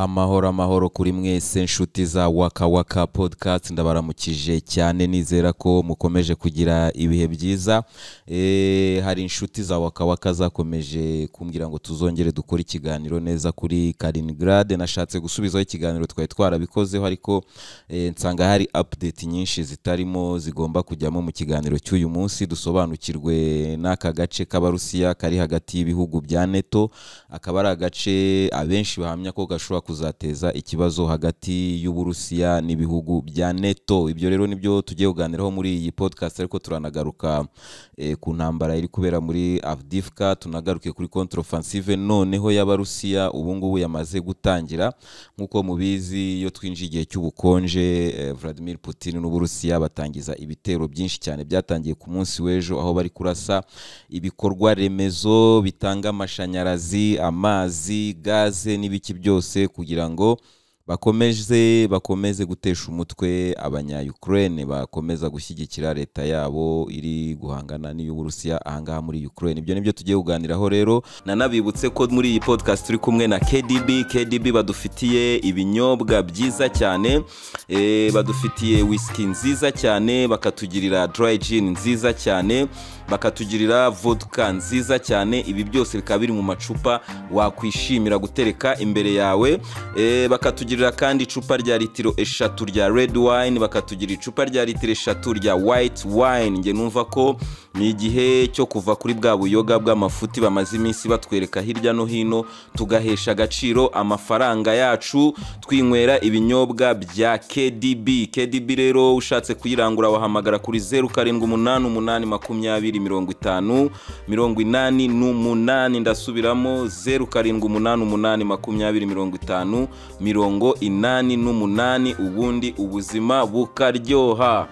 Amahoro kuri mwese nshuti za Waka Waka podcast, ndabaramukije cyane, nizera ko mukomeje kugira ibihe byiza. Hari inshuti za Waka Waka zakomeje kumbwira ngo tuzongere dukora ikiganiro neza kuri Kaliningrad. Nashatse gusubizaho ikiganiro twari twarabikozeho, ariko nsanga hari update nyinshi zitarimo zigomba kujyamo mu kiganiro cy'uyu munsi. Dusobanukirwe n'aka gace k'Abarusiya kari hagati y'ibihugu bya NATO, akaba ari agace abenshi bahamya ko gashobora kuzateza ikibazo hagati y'Uburusiya n'ibihugu bya NATO. Ibyo rero nibyo tugiye kuganiraho muri iyi podcast, ariko turanagaruka ku ntambara iri kubera muri Avdiivka, tunagaruke kuri contre-offensive noneho y'Abarusiya ubu ngubu yamaze gutangira. Nkuko mubizi, iyo twinjiye igihe cy'ubukonje, Vladimir Putin n'Uburusiya batangiza ibitero byinshi cyane byatangiye ku munsi w'ejo, aho bari kurasa ibikorwa remezo bitanga amashanyarazi, amazi, gaze n'ibiki byose kugira ngo bakomeze gutesha umutwe abanya-Ukraine, bakomeza gushyigikira leta yabo iri guhangana n'iy'Uburusiya ahangaha muri Ukraine. Ibyo nibyo tugiye kuganiraho rero. Nanabibutse ko muri iyi podcast turi kumwe na KDB badufitiye ibinyobwa byiza cyane, badufitiye whisky nziza cyane, bakatugirira dry gin nziza cyane, bakatugirira vodka nziza cyane. Ibi byose bikaba biri mu macupa wakwishimira gutereka imbere yawe. Bakatugirira kandi icupa rya litiro 3 rya red wine, bakatugira icupa rya litiro 3 rya white wine. Nge numva ko ni igihe cyo kuva kuri bwa buyoga bw'amafuti bamaze iminsi batwereka hirya no hino, tugahesha agaciro amafaranga yacu twinywera ibinyobwa bya KDB rero ushatse kuyirangura wahamagara kuri 0788505088. Ndasubiramo 0788505088, ubundi ubuzima bukaryoha.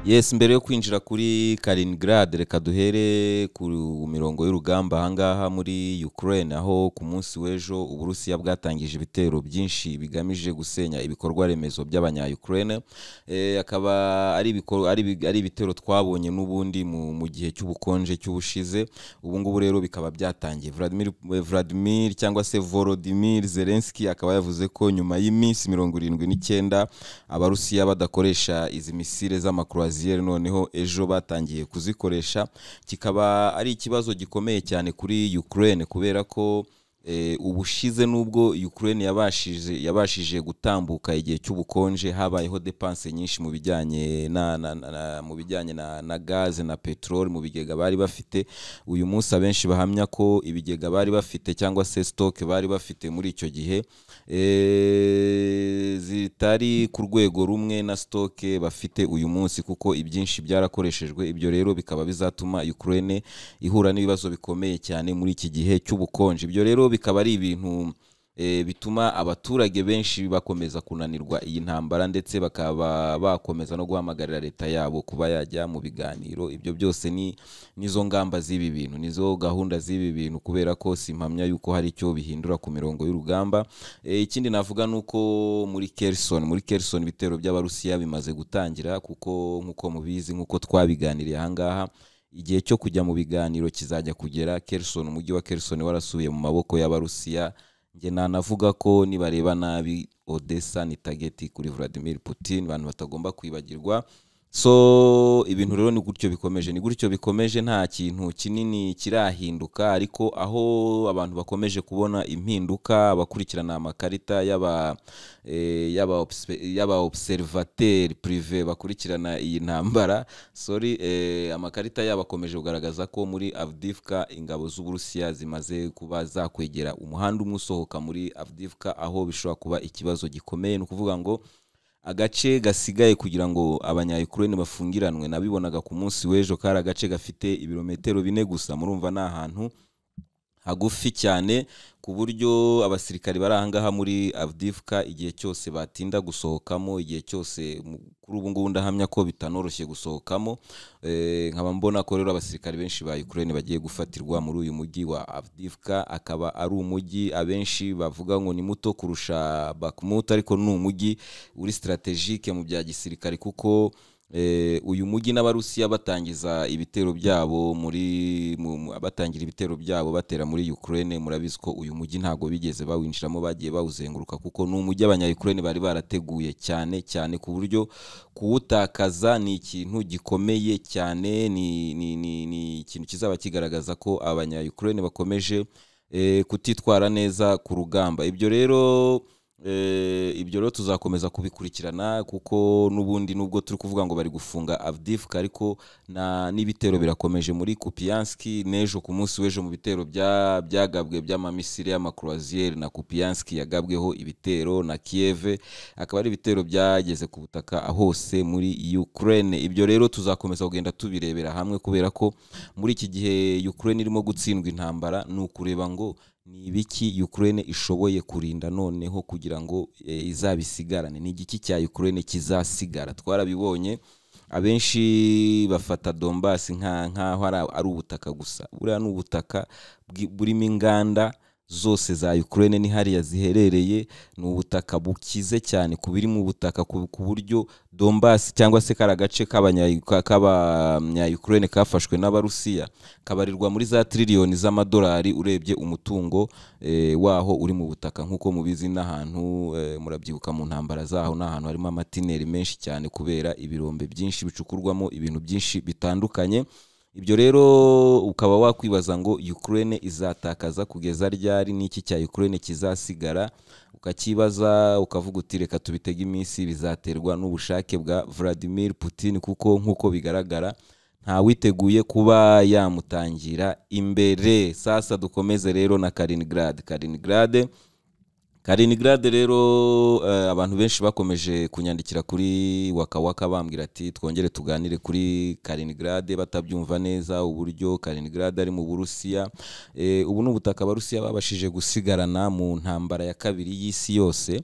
Yes, mbere yo kwinjira kuri Kaliningrad, reka duhere ku mirongo y'urugamba ahangaha muri Ukraine, aho ku munsi w'ejo Uburusiya bwatangije ibitero byinshi bigamije gusenya ibikorwa remezo by'abanya-Ukraine. Akaba ari ibitero twabonye n'ubundi mu gihe cy'ubukonje cy'ubushize. Ubu ngubu rero bikaba byatangiye. Vladimir cyangwa se Volodymyr Zelensky akaba yavuze ko nyuma y'iminsi 79 Abarusiya badakoresha izi misile z'amakroaziere, noneho ejo batangiye kuzikoresha. Kikaba ari ikibazo gikomeye cyane kuri Ukraine, kubera ko ubushize nubwo Ukraine yabashije gutambuka igihe cy'ubukonje, habayeho dépense nyinshi mu bijyanye na gaze na petrol mu bigega bari bafite. Uyu munsi abenshi bahamya ko ibigega bari bafite cyangwa se stock bari bafite muri icyo gihe zitari ku rwego rumwe na stock bafite uyu munsi, kuko ibyinshi byarakoreshejwe. Ibyo rero bikaba bizatuma Ukraine ihura n'ibibazo bikomeye cyane muri iki gihe cy'ubukonje. Ibyo rero bikaba ari ibintu bituma abaturage benshi bakomeza kunanirwa iyi ntambara, ndetse bakaba bakomeza no guhamagarira leta yabo kuba yajya mu biganiro. Ibyo byose nizo ngamba z'ibi bintu, nizo gahunda z'ibi bintu, kubera ko simpamya yuko hari icyo bihindura ku mirongo y'urugamba. Ikindi navuga nuko muri Kherson ibitero by'Abarusiya bimaze gutangira, kuko nkuko mubizi, nkuko twabiganiriye ahangaha, igihe cyo kujya mu biganiro kizajya kugera. Kherson, umujyi wa Kherson warasubiye mu maboko y'Abarusiya. Nge nanavuga ko nibareba nabi Odessa ni target kuri Vladimir Putin, abantu batagomba kwibagirwa. So ibintu rero ni gutyo bikomeje, nta kintu kinini kirahinduka, ariko aho abantu bakomeje kubona impinduka, abakurikirana amakarita yaba observateur privé bakurikirana iyi ntambara, amakarita yabo akomeje kugaragaza ko muri Avdiivka ingabo z'Uburusiya zimaze kuba zakwegera umuhanda umwe usohoka muri Avdiivka, aho bishobora kuba ikibazo gikomeye. Ni ukuvuga ngo agace gasigaye kugira ngo abanya-Ukraine bafungiranwe, nabibonaga ku munsi w'ejo, kari agace gafite ibirometero 4 gusa. Murumva ni ahantu hagufi cyane ku buryo abasirikari bari ahangaha muri Avdiivka igihe cyose batinda gusohokamo, igihe cyose kuri ubu ngubu ndahamya ko bitanoroshye gusohokamo. Nkaba mbona ko rero abasirikari benshi ba Ukraine bagiye gufatirwa muri uyu mujyi wa Avdiivka, akaba ari umujyi abenshi bavuga ngo ni muto kurusha Bakhmut, ariko ni umujyi uri strategique mu bya gisirikari, kuko uyu mujyi n'abarusiya batangira ibitero byabo batera muri Ukraine, murabizi ko uyu mujyi ntago bigeze bawinjiramo, bagiye bawuzenguruka, kuko ni umujyi abanya-Ukraine bari barateguye cyane ku buryo kuwutakaza ni ikintu gikomeye cyane, ni ikintu kizaba kigaragaza ko abanya-Ukraine bakomeje kutitwara neza ku rugamba. Ibyo rero tuzakomeza kubikurikirana, kuko nubundi nubwo turi kuvuga ngo bari gufunga Avdiivka, ariko n'ibitero birakomeje muri Kupiansk. Nejo ku munsi w'ejo mu bitero byagabwe by'amamisire y'amakroisiere na Kupiansk yagabweho ibitero na Kiev, akaba ari ibitero byageze ku butaka hose muri Ukraine. Ibyo rero tuzakomeza kugenda tubirebera hamwe, kubera ko muri iki gihe Ukraine irimo gutsindwa intambara, ni ukureba ngo ni ibiki Ukraine ishoboye kurinda noneho kugira ngo izabisigarane, ni igiki cya Ukraine kizasigara. Twarabibonye abenshi bafata Donbass nkaho ari ubutaka gusa, buriya ni ubutaka burimo inganda zose za Ukraine, ni hariya ziherereye, ni ubutaka bukize cyane kubiri mu butaka, ku buryo Donbass cyangwa se karagace k'abanya-Ukraine kafashwe n'abarusiya kabarirwa muri za trillions z'amadolari, urebye umutungo waho uri mu butaka. Nkuko mubizi n'ahantu murabyibuka mu ntambara zaho, n'ahantu harimo amatineri menshi cyane kubera ibirombe byinshi bicukurwamo ibintu byinshi bitandukanye. Ibyo rero ukaba wakwibaza ngo Ukraine izatakaza kugeza ryari, n'iki cya Ukraine kizasigara, ukakibaza ukavuga uti reka tubitega iminsi, bizaterwa n'ubushake bwa Vladimir Putin, kuko nkuko bigaragara nta witeguye kuba yamutangira imbere. Sasa dukomeze rero na Kaliningrad rero abantu benshi bakomeje kunyandikira kuri Waka bambwira ati twongere tuganire kuri Kaliningrad, batabyumva neza uburyo Kaliningrad ari mu Burusiya. Ubu n'ubutaka abarusiya babashije gusigarana mu ntambara ya kabiri y'isi yose.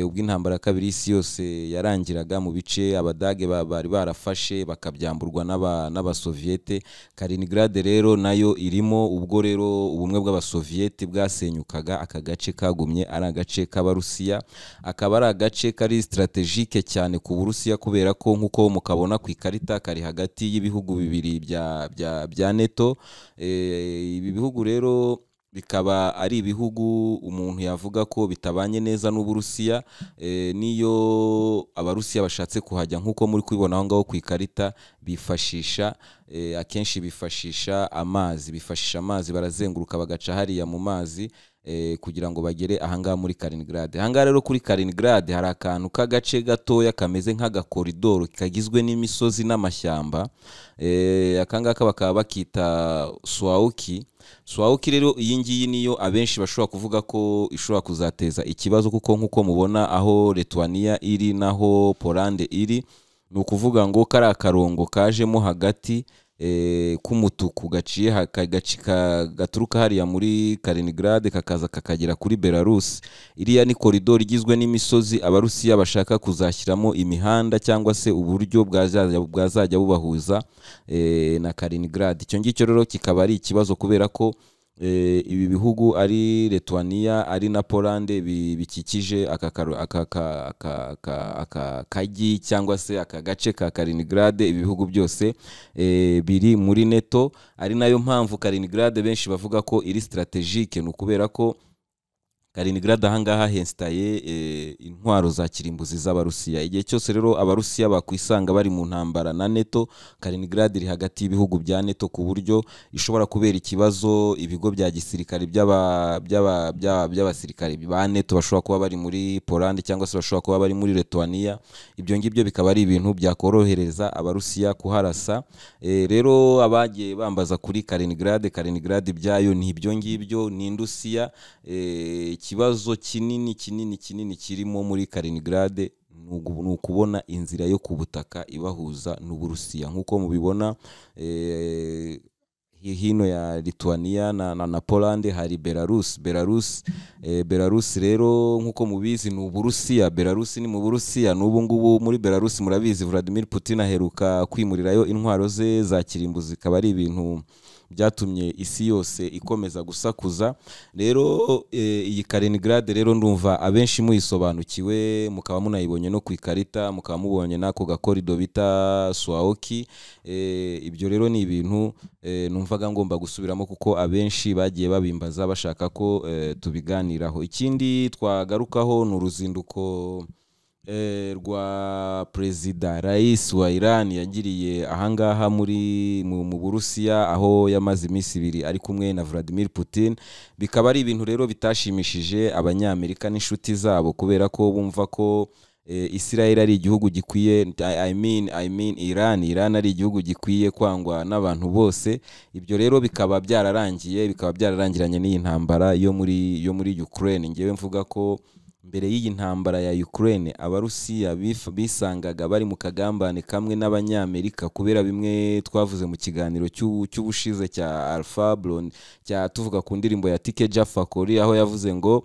Ubwo intambara ya kabiri y'isi yose yarangiraga mu bice abadage bari barafashe bakabyamburwa n'abasoviete. Kaliningrad rero nayo irimo. Ubwo rero ubumwe bw'abasoviete bwasenyukaga, aka gace kagumye ari agace k'abarusiya, akaba ari agace kari strategique cyane ku Burusiya, kubera ko nkuko mukabona ku ikarita kari hagati y'ibihugu bibiri bya NATO. Ibi bihugu rero bikaba ari ibihugu umuntu yavuga ko bitabanye neza n'Uburusiya. Niyo abarusiya bashatse kuhajya, nkuko muri kubibona aho ngaho ku ikarita, akenshi bifashisha amazi, barazenguruka bagaca hariya mu mazi kugira ngo bagere ahangaha muri Kaliningrad. Ahangaha rero kuri Kaliningrad hari akantu k'agace gatoya kameze nk'agakoridoro kagizwe n'imisozi n'amashyamba. Akangaka bakaba bakita Suwalki rero iyi ngiyi niyo abenshi bashobora kuvuga ko ishobora kuzateza ikibazo, kuko nkuko mubona aho Lithuania iri naho Poland iri, ni ukuvuga ngo kari akarongo kajemo hagati k'umutuku gaciye gaturuka hariya muri Kaliningrad kakaza kakagera kuri Belarus. Iriya ni koridoro igizwe n'imisozi abarusiya bashaka kuzashyiramo imihanda cyangwa se uburyo bwazajya bubahuza na Kaliningrad. Icyo ngicyo rero kikaba ari ikibazo, kubera ko ibi bihugu ari Lithuania ari na Poland bikikije aka kagi cyangwa se aka gace ka Kaliningrad. Ibi bihugu byose biri muri NATO, ari nayo mpamvu Kaliningrad benshi bavuga ko iri strategique, ni ukubera ko Kaliningrad ahangaha henstaye intwaro za kirimbuzi z'abarusiya. Igihe cyose rero abarusiya bakwisanga bari mu ntambara na NATO, Kaliningrad iri hagati y'ibihugu bya NATO, ku buryo ishobora kubera ikibazo ibigo bya gisirikare by'abasirikare ba NATO bashobora kuba bari muri Poland cyangwa se bashobora kuba bari muri Lithuania. Ibyo ngibyo bikaba ari ibintu byakorohereza abarusiya kuharasa. Rero abagiye bambaza kuri Kaliningrad byayo ni ibyo ngibyo, ni Indusiya. Ikibazo kinini kirimo muri Kaliningrad ni ukubona inzira yo ku butaka ibahuza n'Uburusiya. Nkuko mubibona hino ya Lithuania na Poland hari Belarus rero nkuko mubizi ni Uburusiya. Belarus ni mu Burusiya, n'ubu ngubu muri Belarus murabizi Vladimir Putin aheruka kwimurirayo intwaro ze za kirimbuzi, ikaba ari ibintu byatumye isi yose ikomeza gusakuza. Rero iyi Kaliningrad rero ndumva abenshi muyisobanukiwe, mukaba munayibonye no ku ikarita, mukaba mubonye nako gakorido bita Suwalki. Ibyo rero ni ibintu numvaga ngomba gusubiramo kuko abenshi bagiye babimbaza bashaka ko tubiganiraho. Ikindi twagarukaho ni uruzinduko rwa Perezida Rais wa Iran yagiriye ahangaha mu Burusiya, aho yamaze iminsi 2 ari kumwe na Vladimir Putin. Bikaba ari ibintu rero bitashimishije abanyamerika n'inshuti zabo, kubera ko bumva ko Israel ari igihugu gikwiye, Iran ari igihugu gikwiye kwangwa n'abantu bose. Ibyo rero bikaba byararangiranye n'iyi ntambara yo muri Ukraine. Ngewe mvuga ko mbere y'iyi ntambara ya Ukraine Abarusiya bisangaga bari mu kagambane kamwe n'abanyamerika, kubera bimwe twavuze mu kiganiro cy'ubushize cya Alpha Blondy, tuvuga ku ndirimbo ya Tike Jafakori, aho yavuze ngo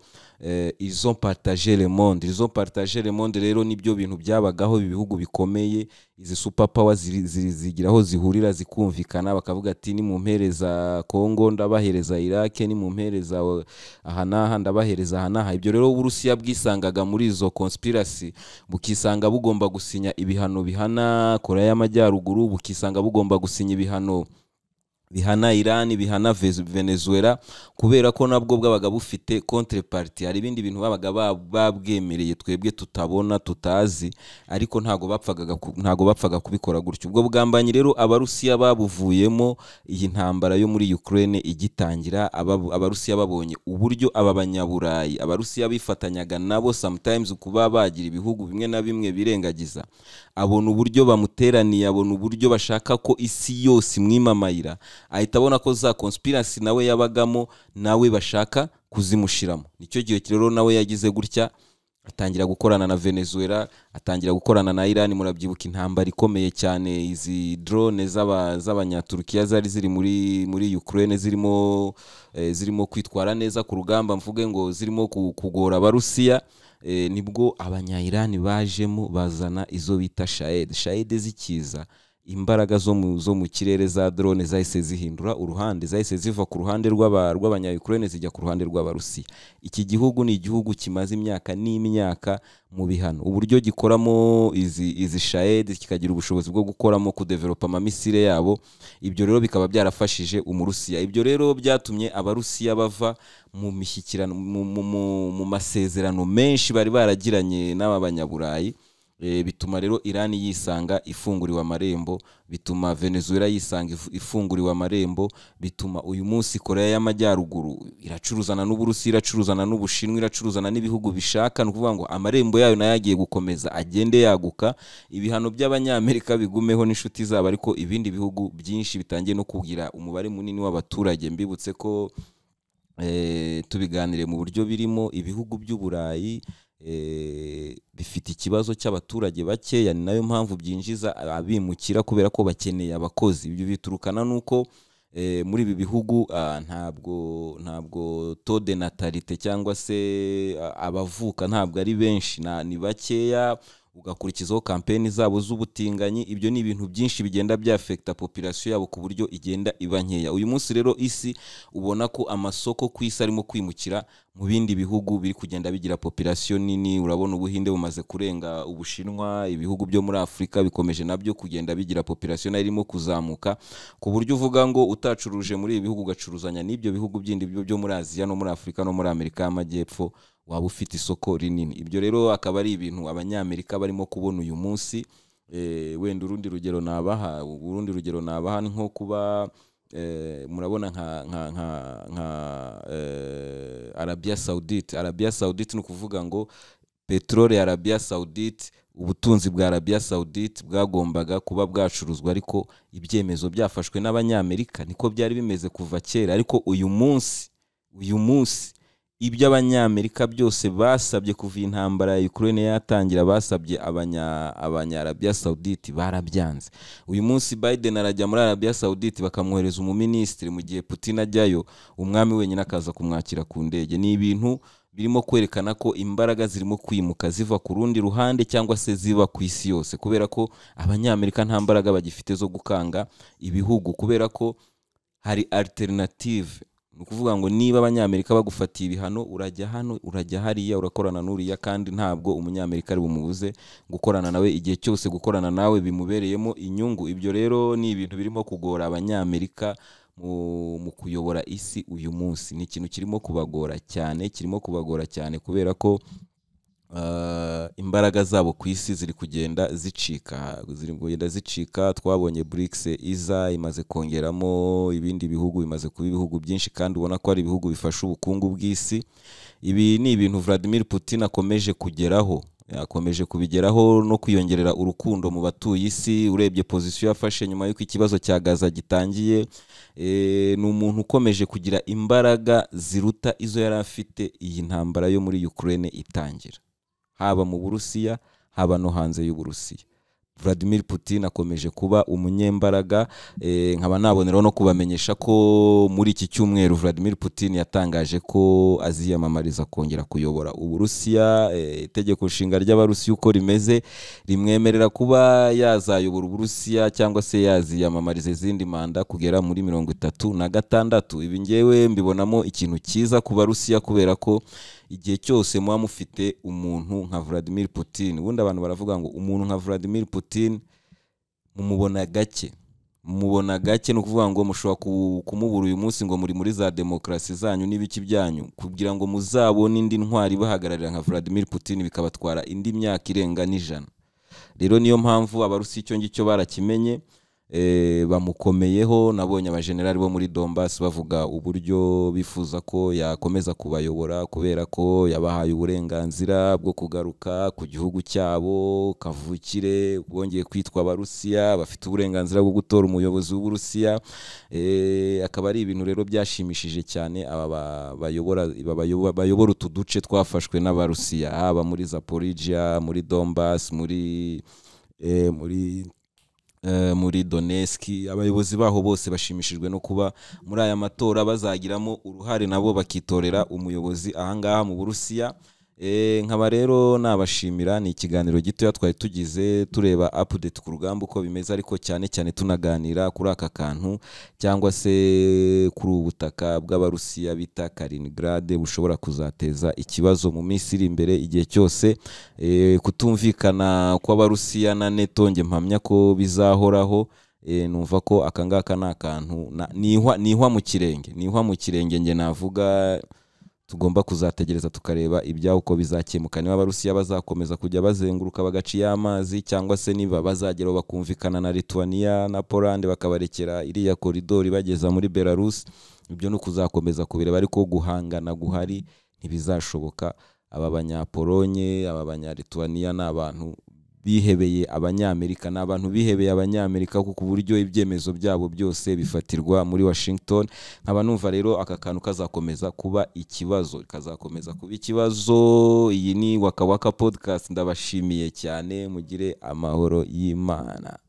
ils ont partagé le monde. Rero nibyo bintu byabagaho ibihugu bikomeye, izi super power zigiraho zihurira zikumvikana, bakavuga ati ni mu mpereza Kongo ndabahereza Iraq, ni mu mpereza ahanaha ndabahereza ahanaha. Ibyo rero Uburusiya bwisangaga muri izo conspiracy, bukisanga bugomba gusinya ibihano bihana Korea y'Amajyaruguru, bukisanga bugomba gusinya ibihano bihana Iran, bihana Venezuela, kubera ko nabwo bwabaga bufite contrepartie. Hari ibindi bintu babaga babwemereye twebwe tutabona tutazi, ariko ntago bapfaga kubikora gutyo. Ubwo bwambanyi rero Abarusiya babuvuyemo iyi ntambara yo muri Ukraine igitangira. Abarusiya babonye uburyo aba banyaburayi, Abarusiya bifatanyaga nabo sometimes kuba bagira ibihugu bimwe na bimwe birengagiza, abona uburyo bamuteraniye, abona uburyo bashaka ko isi yose imwimamayira, ahita abona ko za conspiracy nawe yabagamo nawe bashaka kuzimushiramo. Nicyo gihe rero nawe yagize gutya, atangira gukorana na Venezuela, atangira gukorana na Iran. Murabyibuka intambara ikomeye cyane, izi drone z'abanyaturukiya zari ziri muri Ukraine, zirimo kwitwara neza ku rugamba, mvuge ngo zirimo kugora Abarusiya. Nibwo abanya-Iran bajemo bazana izo bita Shahid zikiza, imbaraga zo mu kirere za drone zahise zihindura uruhande, zahise ziva ku ruhande rw'abanya-Ukraine zijya ku ruhande rw'Abarusiya. Iki gihugu ni igihugu kimaze imyaka n'imyaka mu bihano, uburyo gikoramo izi Shahid kikagira ubushobozi bwo gukoramo kudevelopa amamisire yabo. Ibyo rero bikaba byarafashije Umurusiya. Ibyo rero byatumye Abarusiya bava mu mishyikirano, mu masezerano menshi bari baragiranye n'aba banyaburayi. Bituma rero Iran yisanga ifunguriwe amarembo, bituma Venezuela yisanga ifunguriwe amarembo, bituma uyu munsi Korea y'Amajyaruguru iracuruzana n'Uburusiya, iracuruzana n'Ubushinwa, iracuruzana n'ibihugu bishaka, nukuvuga ngo amarembo yayo nayagiye gukomeza agende yaguka. Ibihano by'Abanyamerika bigumeho n'inshuti zabo, ariko ibindi bihugu byinshi bitangiye no kugira umubare munini w'abaturage. Mbibutse ko tubiganire mu buryo birimo ibihugu by'Uburayi bifite ikibazo cy'abaturage bakeya, ni nayo mpamvu byinjiza abimukira, kubera ko bakeneye abakozi. Ibyo biturukana nuko muri ibi bihugu ntabwo taux de natalité cyangwa se abavuka ntabwo ari benshi, ni bakeya, ugakurikizaho kampeni zabo z'ubutinganyi. Ibyo ni ibintu byinshi bigenda byafekta population yabo ku buryo igenda iba nkeya. Uyu munsi rero isi ubona ko amasoko ku isi arimo kwimukira mu bindi bihugu biri kugenda bigira population nini. Urabona Ubuhinde bumaze kurenga Ubushinwa, ibihugu byo muri Afrika bikomeje nabyo kugenda bigira population irimo kuzamuka, ku buryo uvuga ngo utacuruje muri ibi bihugu ugacuruzanya n'ibyo bihugu byindi byo muri Aziya no muri Afrika no muri Amerika y'Amajyepfo, waba ufite isoko rinini. Ibyo rero akaba ari ibintu Abanyamerika barimo kubona uyu munsi. Wenda urundi rugero nabaha ni nko kuba murabona nka Arabia Saudite ni ukuvuga ngo petrole ya Arabia Saudite, ubutunzi bwa Arabia Saudite bwagombaga kuba bwacuruzwa, ariko ibyemezo byafashwe n'Abanyamerika. Niko byari bimeze kuva kera, ariko uyu munsi ibyo abanyamerika byose basabye kuva intambara ya Ukraine yatangira, basabye abanya-Arabia Saudite barabyanze. Uyu munsi Biden arajya muri Arabia Saudite bakamwohereza umuministiri, mu gihe Putin ajyayo umwami wenyine akaza kumwakira ku ndege. Ni ibintu birimo kwerekana ko imbaraga zirimo kwimuka ziva ku rundi ruhande cyangwa se ziba ku isi yose, kubera ko abanyamerika nta mbaraga bagifite zo gukanga ibihugu, kubera ko hari alternative. Ni ukuvuga ngo niba abanyamerika bagufatiye ibihano, urajya hano, urajya hariya, urakorana n'uriya, kandi ntabwo umunyamerika ari bumubuze gukorana nawe igihe cyose gukorana nawe bimubereyemo inyungu. Ibyo rero ni ibintu birimo kugora abanyamerika mu kuyobora isi uyu munsi. Ni ikintu kirimo kubagora cyane, kubera ko imbaraga zabo ku isi ziri kugenda zicika. Twabonye BRICS iza imaze kongeramo ibindi bihugu, bimaze kuba ibihugu byinshi, kandi ubona ko ari ibihugu bifasha ubukungu bw'isi. Ibi ni ibintu Vladimir Putin akomeje kubigeraho no kwiyongerera urukundo mu batuye isi. Urebye position yafashe nyuma y'uko ikibazo cya Gaza gitangiye, ni umuntu ukomeje kugira imbaraga ziruta izo yari afite iyi ntambara yo muri Ukraine itangira, haba mu Burusiya haba no hanze y'Uburusiya. Vladimir Putin akomeje kuba umunyembaraga. Nkaba naboneraho no kubamenyesha ko muri iki cyumweru Vladimir Putin yatangaje ko aziyamamariza kongera kuyobora Uburusiya. Itegeko nshinga ry'Abarusiya uko rimeze rimwemerera kuba yazayobora Uburusiya cyangwa se yaziyamamariza izindi manda kugera muri 36. Ibi ngewe mbibonamo ikintu cyiza ku Barusiya, kubera ko igihe cyose muba mufite umuntu nka Vladimir Putin, ubundi abantu baravuga ngo umuntu nka Vladimir Putin mumubona gake, ni ukuvuga ngo mushobora kumubura uyu munsi ngo muri za demokrasi zanyu n'ibiki byanyu, kugira ngo muzabone indi ntwari bahagararira nka Vladimir Putin bikabatwara indi myaka irenga n'100. Rero niyo mpamvu Abarusiya icyo ngicyo barakimenye, bamukomeyeho. Nabonye abajenerali bo muri Donbass bavuga uburyo bifuza ko yakomeza kubayobora, kubera ko yabahaye uburenganzira bwo kugaruka ku gihugu cyabo kavukire, bongeye kwitwa Abarusiya, bafite uburenganzira bwo gutora umuyobozi w'Uburusiya. Akaba ari ibintu rero byashimishije cyane aba bayobora utu duce twafashwe n'Abarusiya, haba muri Zaporizhia, muri Donbass, muri Donetsk. Abayobozi baho bose bashimishijwe no kuba muri aya matora bazagiramo uruhare, nabo bakitorera umuyobozi ahangaha mu Burusiya. Nkaba rero nabashimira. Ni ikiganiro gito twari tugize tureba update ku rugamba uko bimeze, ariko cyane cyane tunaganira kuri aka kantu cyangwa se kuri ubutaka bw'Abarusiya bita Kaliningrad bushobora kuzateza ikibazo mu minsi iri imbere. Igihe cyose kutumvikana kw'Abarusiya na NATO nge mpamya ko bizahoraho. Numva ko akangaka ni akantu nihwa mu kirenge nge navuga tugomba kuzategereza tukareba ibyaho uko bizakemuka. Niba Abarusiya bazakomeza kujya bazenguruka bagaciye amazi, cyangwa se niba bazageraho bakumvikana na Lithuania na Poland bakabarekera iriya koridori bageza muri Belarus, ibyo no kuzakomeza kubireba. Ariko guhangana guhari ntibizashoboka. Aba banyapolonye, aba banyalituania ni abantu bihebeye Abanyamerika, kuko uburyo ibyemezo byabo byose bifatirwa muri Washington. Nkaba numva rero aka kantu kazakomeza kuba ikibazo, Iyi ni Waka Waka Podcast. Ndabashimiye cyane, mugire amahoro y'Imana.